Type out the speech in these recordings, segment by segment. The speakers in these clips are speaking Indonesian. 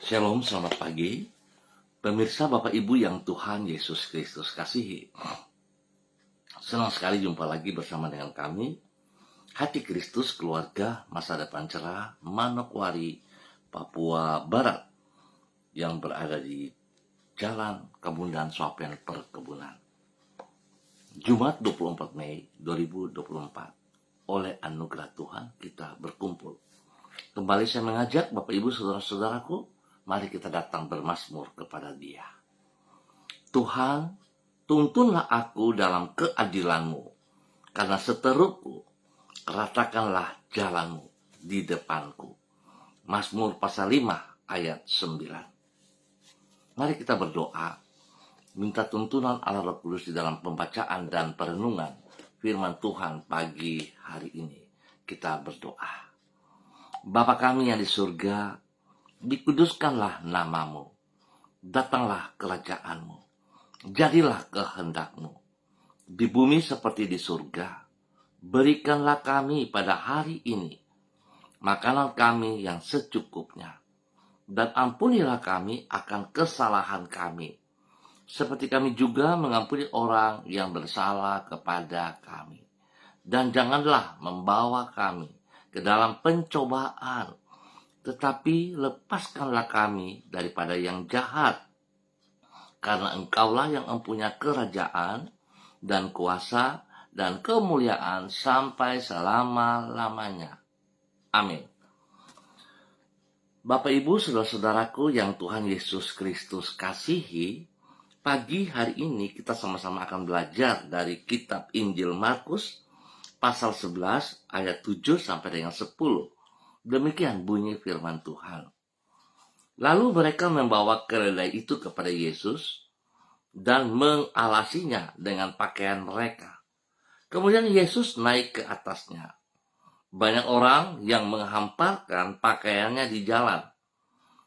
Shalom, selamat pagi. Pemirsa Bapak Ibu yang Tuhan Yesus Kristus kasihi. Senang sekali jumpa lagi bersama dengan kami. Hati Kristus Keluarga Masa Depan Cerah, Manokwari, Papua Barat, yang berada di Jalan Kebun Swapen Perkebunan. Jumat 24 Mei 2024. Oleh anugerah Tuhan kita berkumpul. Kembali saya mengajak Bapak Ibu Saudara-saudaraku, mari kita datang bermazmur kepada Dia. Tuhan, tuntunlah aku dalam keadilan-Mu, karena seterupku, ratakanlah jalan-Mu di depanku. Mazmur pasal 5 ayat 9. Mari kita berdoa, minta tuntunan Allah Roh Kudus di dalam pembacaan dan perenungan firman Tuhan pagi hari ini. Kita berdoa. Bapa kami yang di surga, dikuduskanlah nama-Mu, datanglah kerajaan-Mu, jadilah kehendak-Mu, di bumi seperti di surga. Berikanlah kami pada hari ini makanan kami yang secukupnya, dan ampunilah kami akan kesalahan kami, seperti kami juga mengampuni orang yang bersalah kepada kami. Dan janganlah membawa kami ke dalam pencobaan, tetapi lepaskanlah kami daripada yang jahat, karena Engkaulah yang mempunyai kerajaan dan kuasa dan kemuliaan sampai selama-lamanya. Amin. Bapak Ibu saudara-saudaraku yang Tuhan Yesus Kristus kasihi, pagi hari ini kita sama-sama akan belajar dari kitab Injil Markus pasal 11 ayat 7 sampai dengan 10. Demikian bunyi firman Tuhan. Lalu mereka membawa keledai itu kepada Yesus dan mengalasinya dengan pakaian mereka. Kemudian Yesus naik ke atasnya. Banyak orang yang menghamparkan pakaiannya di jalan.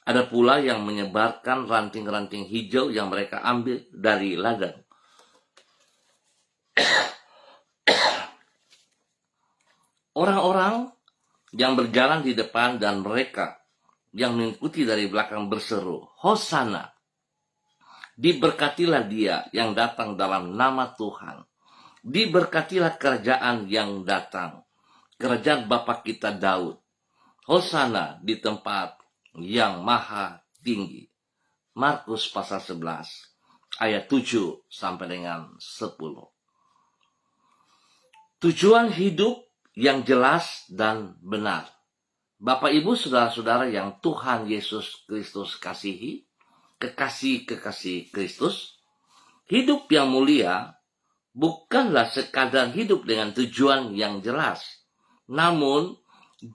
Ada pula yang menyebarkan ranting-ranting hijau yang mereka ambil dari ladang. Orang-orang yang berjalan di depan dan mereka yang mengikuti dari belakang berseru, Hosana, diberkatilah Dia yang datang dalam nama Tuhan. Diberkatilah kerajaan yang datang, kerajaan Bapa kita Daud. Hosana di tempat yang maha tinggi. Markus pasal 11 ayat 7 sampai dengan 10. Tujuan hidup yang jelas dan benar. Bapak Ibu saudara-saudara yang Tuhan Yesus Kristus kasihi, kekasih-kekasih Kristus, hidup yang mulia bukanlah sekadar hidup dengan tujuan yang jelas, namun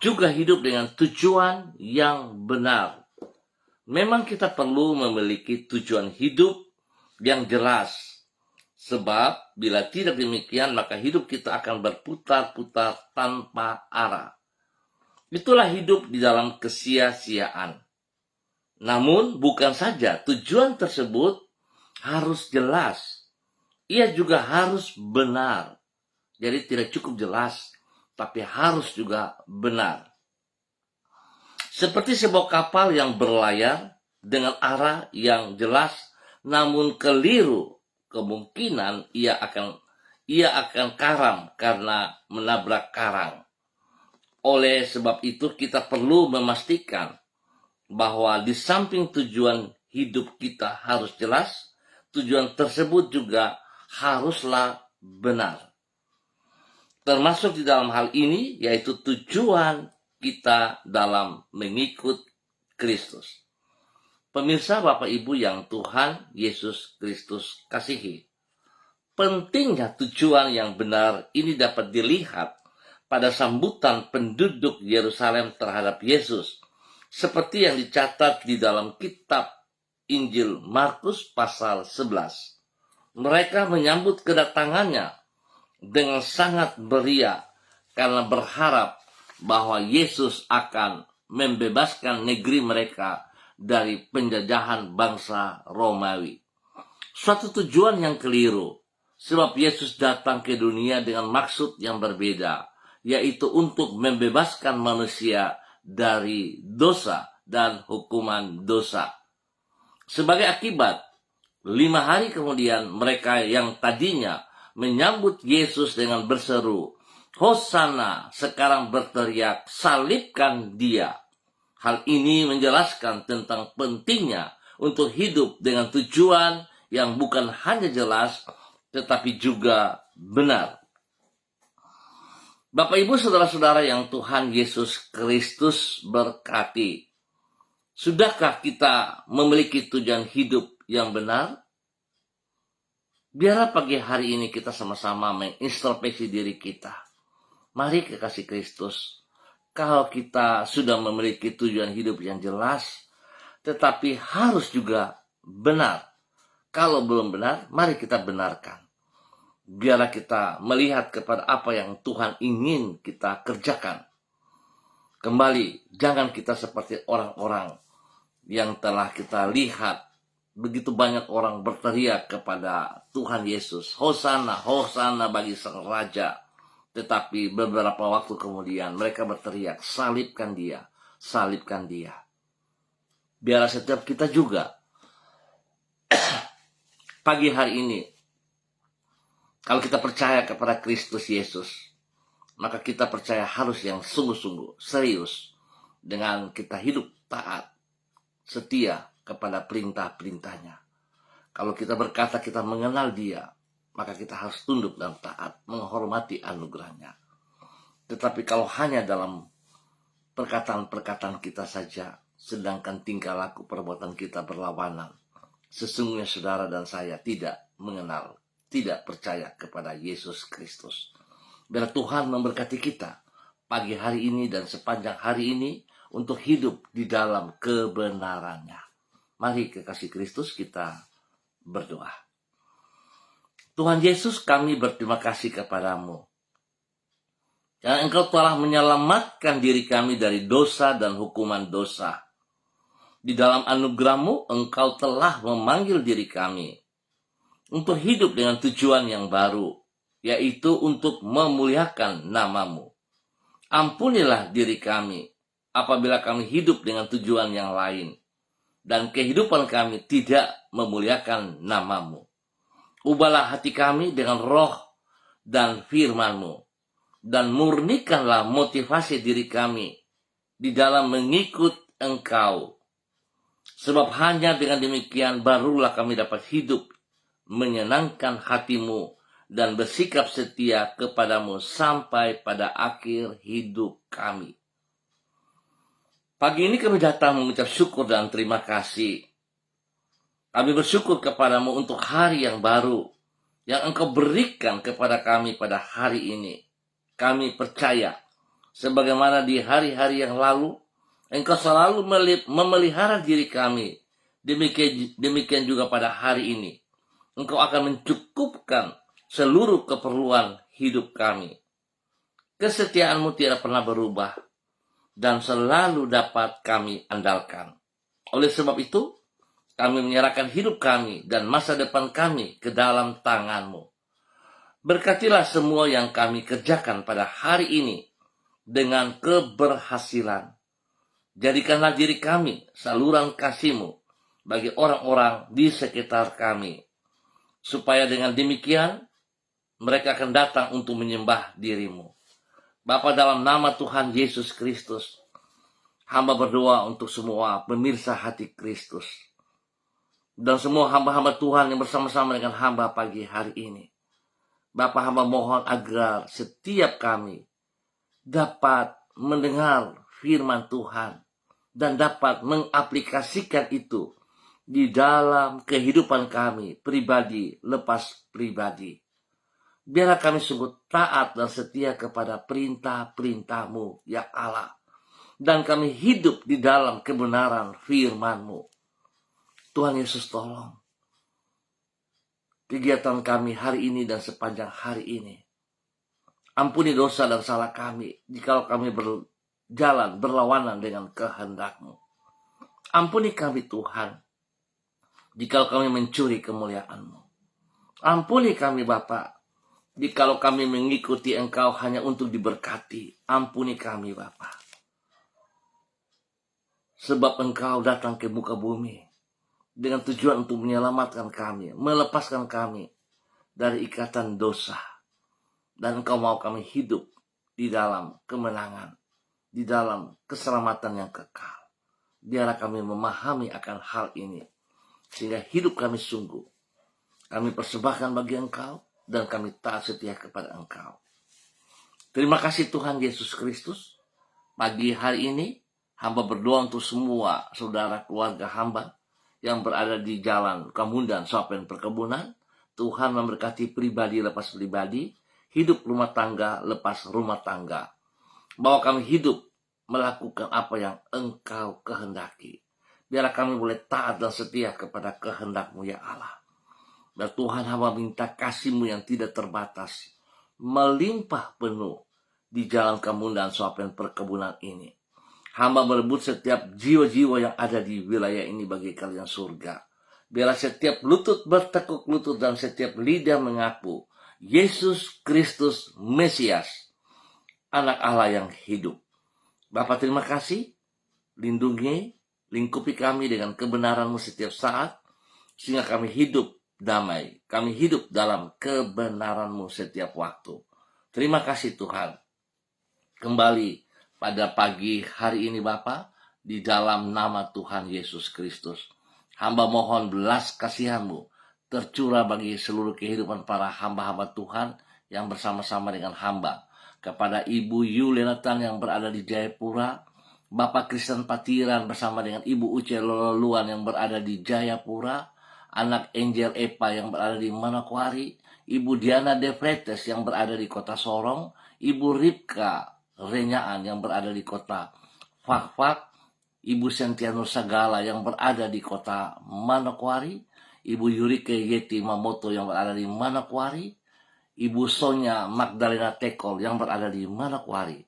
juga hidup dengan tujuan yang benar. Memang kita perlu memiliki tujuan hidup yang jelas, sebab bila tidak demikian maka hidup kita akan berputar-putar tanpa arah. Itulah hidup di dalam kesia-siaan. Namun bukan saja tujuan tersebut harus jelas, ia juga harus benar. Jadi tidak cukup jelas, tapi harus juga benar. Seperti sebuah kapal yang berlayar dengan arah yang jelas namun keliru, kemungkinan ia akan karam karena menabrak karang. Oleh sebab itu kita perlu memastikan bahwa di samping tujuan hidup kita harus jelas, tujuan tersebut juga haruslah benar. Termasuk di dalam hal ini yaitu tujuan kita dalam mengikut Kristus. Pemirsa Bapak Ibu yang Tuhan Yesus Kristus kasihi, pentingnya tujuan yang benar ini dapat dilihat pada sambutan penduduk Yerusalem terhadap Yesus, seperti yang dicatat di dalam kitab Injil Markus pasal 11. Mereka menyambut kedatangannya dengan sangat meriah karena berharap bahwa Yesus akan membebaskan negeri mereka dari penjajahan bangsa Romawi. Suatu tujuan yang keliru, sebab Yesus datang ke dunia dengan maksud yang berbeda, yaitu untuk membebaskan manusia dari dosa dan hukuman dosa. Sebagai akibat, 5 hari kemudian mereka yang tadinya menyambut Yesus dengan berseru, "Hosana," sekarang berteriak, "Salibkan dia." Hal ini menjelaskan tentang pentingnya untuk hidup dengan tujuan yang bukan hanya jelas, tetapi juga benar. Bapak, Ibu, saudara-saudara yang Tuhan Yesus Kristus berkati, sudahkah kita memiliki tujuan hidup yang benar? Biarlah pagi hari ini kita sama-sama mengintrospeksi diri kita. Mari kekasih Kristus, kalau kita sudah memiliki tujuan hidup yang jelas, tetapi harus juga benar. Kalau belum benar, mari kita benarkan. Biarlah kita melihat kepada apa yang Tuhan ingin kita kerjakan. Kembali, jangan kita seperti orang-orang yang telah kita lihat. Begitu banyak orang berteriak kepada Tuhan Yesus, "Hosana, Hosana bagi sang Raja." Tetapi beberapa waktu kemudian mereka berteriak, "Salibkan dia, salibkan dia." Biarlah setiap kita juga pagi hari ini, kalau kita percaya kepada Kristus Yesus, maka kita percaya harus yang sungguh-sungguh, serius, dengan kita hidup taat, setia kepada perintah-perintahnya. Kalau kita berkata kita mengenal dia, maka kita harus tunduk dan taat, menghormati anugerahnya. Tetapi kalau hanya dalam perkataan-perkataan kita saja, sedangkan tingkah laku perbuatan kita berlawanan, sesungguhnya saudara dan saya tidak mengenal, tidak percaya kepada Yesus Kristus. Biar Tuhan memberkati kita pagi hari ini dan sepanjang hari ini untuk hidup di dalam kebenarannya. Mari kekasih Kristus kita berdoa. Tuhan Yesus, kami berterima kasih kepadamu. Karena Engkau telah menyelamatkan diri kami dari dosa dan hukuman dosa. Di dalam anugerah-Mu, Engkau telah memanggil diri kami untuk hidup dengan tujuan yang baru, yaitu untuk memuliakan nama-Mu. Ampunilah diri kami apabila kami hidup dengan tujuan yang lain, dan kehidupan kami tidak memuliakan nama-Mu. Ubahlah hati kami dengan roh dan firman-Mu, dan murnikanlah motivasi diri kami di dalam mengikut Engkau. Sebab hanya dengan demikian barulah kami dapat hidup menyenangkan hati-Mu dan bersikap setia kepadamu sampai pada akhir hidup kami. Pagi ini kami datang mengucap syukur dan terima kasih. Kami bersyukur kepadamu untuk hari yang baru yang Engkau berikan kepada kami pada hari ini. Kami percaya, sebagaimana di hari-hari yang lalu, Engkau selalu memelihara diri kami. Demikian juga pada hari ini. Engkau akan mencukupkan seluruh keperluan hidup kami. Kesetiaan-Mu tidak pernah berubah dan selalu dapat kami andalkan. Oleh sebab itu, kami menyerahkan hidup kami dan masa depan kami ke dalam tangan-Mu. Berkatilah semua yang kami kerjakan pada hari ini dengan keberhasilan. Jadikanlah diri kami saluran kasih-Mu bagi orang-orang di sekitar kami, supaya dengan demikian mereka akan datang untuk menyembah diri-Mu. Bapa, dalam nama Tuhan Yesus Kristus, hamba berdoa untuk semua pemirsa hati Kristus dan semua hamba-hamba Tuhan yang bersama-sama dengan hamba pagi hari ini. Bapa, hamba mohon agar setiap kami dapat mendengar firman Tuhan dan dapat mengaplikasikan itu di dalam kehidupan kami pribadi lepas pribadi. Biarlah kami sungguh taat dan setia kepada perintah-perintah-Mu, ya Allah. Dan kami hidup di dalam kebenaran firman-Mu. Tuhan Yesus, tolong kegiatan kami hari ini dan sepanjang hari ini. Ampuni dosa dan salah kami jika kami berjalan berlawanan dengan kehendak-Mu. Ampuni kami Tuhan jika kami mencuri kemuliaan-Mu. Ampuni kami Bapa jika kami mengikuti Engkau hanya untuk diberkati. Ampuni kami Bapa. sebab Engkau datang ke muka bumi dengan tujuan untuk menyelamatkan kami, melepaskan kami dari ikatan dosa. Dan Engkau mau kami hidup di dalam kemenangan, di dalam keselamatan yang kekal. Biarlah kami memahami akan hal ini, sehingga hidup kami sungguh kami persembahkan bagi Engkau, dan kami taat setia kepada Engkau. Terima kasih Tuhan Yesus Kristus. Pagi hari ini, hamba berdoa untuk semua saudara keluarga hamba yang berada di jalan Kamundan, Sopen Perkebunan. Tuhan memberkati pribadi lepas pribadi, hidup rumah tangga lepas rumah tangga. Bahwa kami hidup melakukan apa yang Engkau kehendaki. Biarlah kami boleh taat dan setia kepada kehendak-Mu ya Allah. Dan Tuhan, hamba minta kasih-Mu yang tidak terbatas, melimpah penuh di jalan Kamundan, Sopen Perkebunan ini. Hamba merebut setiap jiwa-jiwa yang ada di wilayah ini bagi kalian surga. Biarlah setiap lutut bertekuk lutut dan setiap lidah mengaku Yesus Kristus Mesias, Anak Allah yang hidup. Bapa, terima kasih. Lindungi, lingkupi kami dengan kebenaran-Mu setiap saat, sehingga kami hidup damai. Kami hidup dalam kebenaran-Mu setiap waktu. Terima kasih Tuhan. Kembali pada pagi hari ini Bapa, di dalam nama Tuhan Yesus Kristus, hamba mohon belas kasihan-Mu tercurah bagi seluruh kehidupan para hamba-hamba Tuhan yang bersama-sama dengan hamba. Kepada Ibu Yulianatan yang berada di Jayapura, Bapak Kristen Patiran bersama dengan Ibu Uce Loluan yang berada di Jayapura, anak Angel Epa yang berada di Manokwari, Ibu Diana Defretes yang berada di kota Sorong, Ibu Ripka Renyaan yang berada di kota Fakfak, Ibu Sentiano Sagala yang berada di kota Manokwari, Ibu Yurike Yeti Mamoto yang berada di Manokwari, Ibu Sonya Magdalena Tekol yang berada di Manokwari.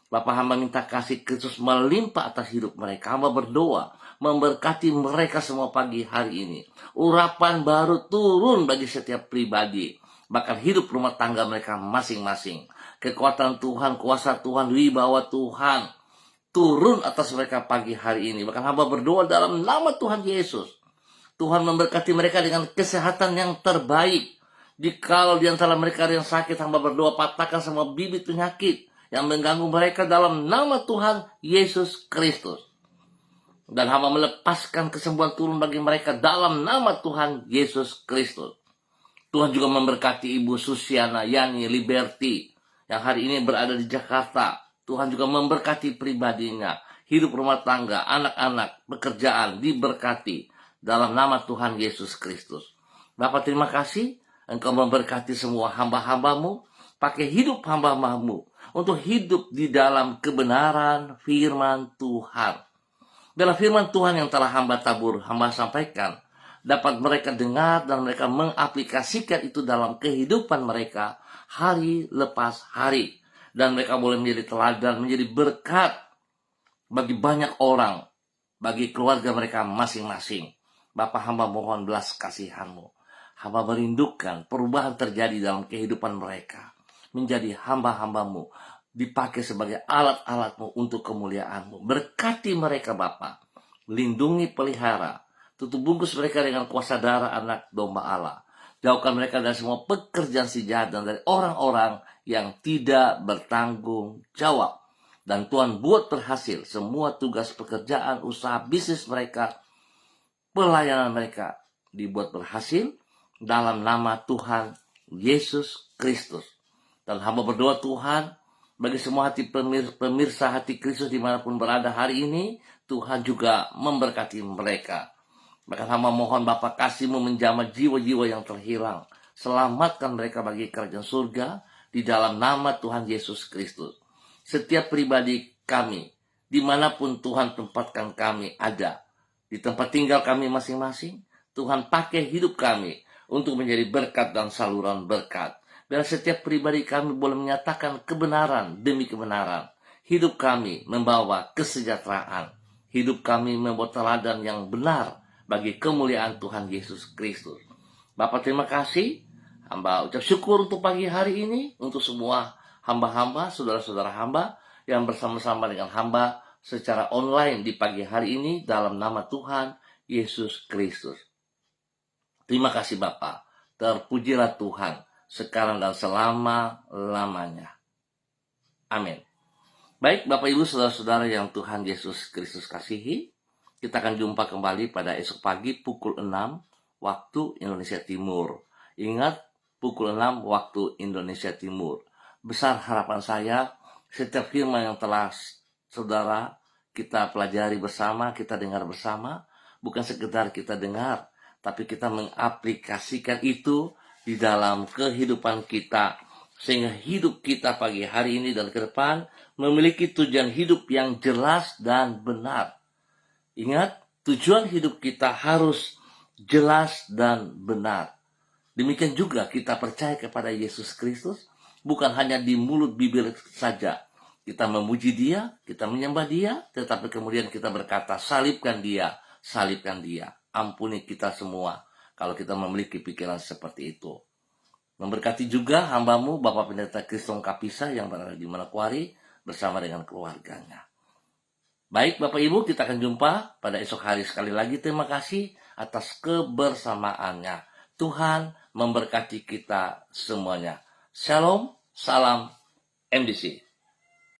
Bapak, hamba minta kasih Kristus melimpah atas hidup mereka. Hamba berdoa memberkati mereka semua pagi hari ini. Urapan baru turun bagi setiap pribadi, bahkan hidup rumah tangga mereka masing-masing. Kekuatan Tuhan, kuasa Tuhan, wibawa Tuhan turun atas mereka pagi hari ini. Bahkan hamba berdoa dalam nama Tuhan Yesus, Tuhan memberkati mereka dengan kesehatan yang terbaik. Jikalau di antara mereka yang sakit, hamba berdoa patahkan semua bibit penyakit yang mengganggu mereka dalam nama Tuhan Yesus Kristus. Dan hamba melepaskan kesembuhan turun bagi mereka dalam nama Tuhan Yesus Kristus. Tuhan juga memberkati Ibu Susiana Yani Liberty yang hari ini berada di Jakarta. Tuhan juga memberkati pribadinya, hidup rumah tangga, anak-anak, pekerjaan diberkati dalam nama Tuhan Yesus Kristus. Bapak, terima kasih Engkau memberkati semua hamba-hamba-Mu, pakai hidup hamba-hamba-Mu untuk hidup di dalam kebenaran firman Tuhan. Biarlah firman Tuhan yang telah hamba tabur, hamba sampaikan, dapat mereka dengar dan mereka mengaplikasikan itu dalam kehidupan mereka hari lepas hari. Dan mereka boleh menjadi teladan, menjadi berkat bagi banyak orang, bagi keluarga mereka masing-masing. Bapak, hamba mohon belas kasihan-Mu. Hamba merindukan perubahan terjadi dalam kehidupan mereka, menjadi hamba-hamba-Mu, dipakai sebagai alat-alat-Mu untuk kemuliaan-Mu. Berkati mereka Bapa, lindungi, pelihara, tutup bungkus mereka dengan kuasa darah anak domba Allah. Jauhkan mereka dari semua pekerjaan si jahat dan dari orang-orang yang tidak bertanggung jawab. Dan Tuhan buat berhasil semua tugas pekerjaan, usaha, bisnis mereka, pelayanan mereka dibuat berhasil dalam nama Tuhan Yesus Kristus. Dan hamba berdoa Tuhan, bagi semua hati pemirsa hati Kristus dimanapun berada hari ini, Tuhan juga memberkati mereka. Bahkan hamba mohon Bapa kasih-Mu menjamah jiwa-jiwa yang terhilang. Selamatkan mereka bagi kerajaan surga di dalam nama Tuhan Yesus Kristus. Setiap pribadi kami, dimanapun Tuhan tempatkan kami ada, di tempat tinggal kami masing-masing, Tuhan pakai hidup kami untuk menjadi berkat dan saluran berkat. Biar setiap pribadi kami boleh menyatakan kebenaran demi kebenaran. Hidup kami membawa kesejahteraan. Hidup kami membawa teladan yang benar bagi kemuliaan Tuhan Yesus Kristus. Bapak, terima kasih. Hamba ucap syukur untuk pagi hari ini, untuk semua hamba-hamba, saudara-saudara hamba yang bersama-sama dengan hamba secara online di pagi hari ini dalam nama Tuhan Yesus Kristus. Terima kasih Bapa. Terpujilah Tuhan sekarang dan selama-lamanya. Amin. Baik Bapak Ibu Saudara-saudara yang Tuhan Yesus Kristus kasihi, kita akan jumpa kembali pada esok pagi pukul 6 waktu Indonesia Timur. Ingat, pukul 6 waktu Indonesia Timur. Besar harapan saya, setiap firman yang telah saudara kita pelajari bersama, kita dengar bersama, bukan sekedar kita dengar, tapi kita mengaplikasikan itu di dalam kehidupan kita, sehingga hidup kita pagi hari ini dan ke depan memiliki tujuan hidup yang jelas dan benar. Ingat, tujuan hidup kita harus jelas dan benar. Demikian juga kita percaya kepada Yesus Kristus, bukan hanya di mulut bibir saja. Kita memuji Dia, kita menyembah Dia, tetapi kemudian kita berkata, salibkan Dia, salibkan Dia. Ampuni kita semua kalau kita memiliki pikiran seperti itu. Memberkati juga hamba-Mu, Bapak Pendeta Kristong Kapisa yang berada di Manokwari bersama dengan keluarganya. Baik Bapak Ibu, kita akan jumpa pada esok hari sekali lagi. Terima kasih atas kebersamaannya. Tuhan memberkati kita semuanya. Shalom, salam MDC.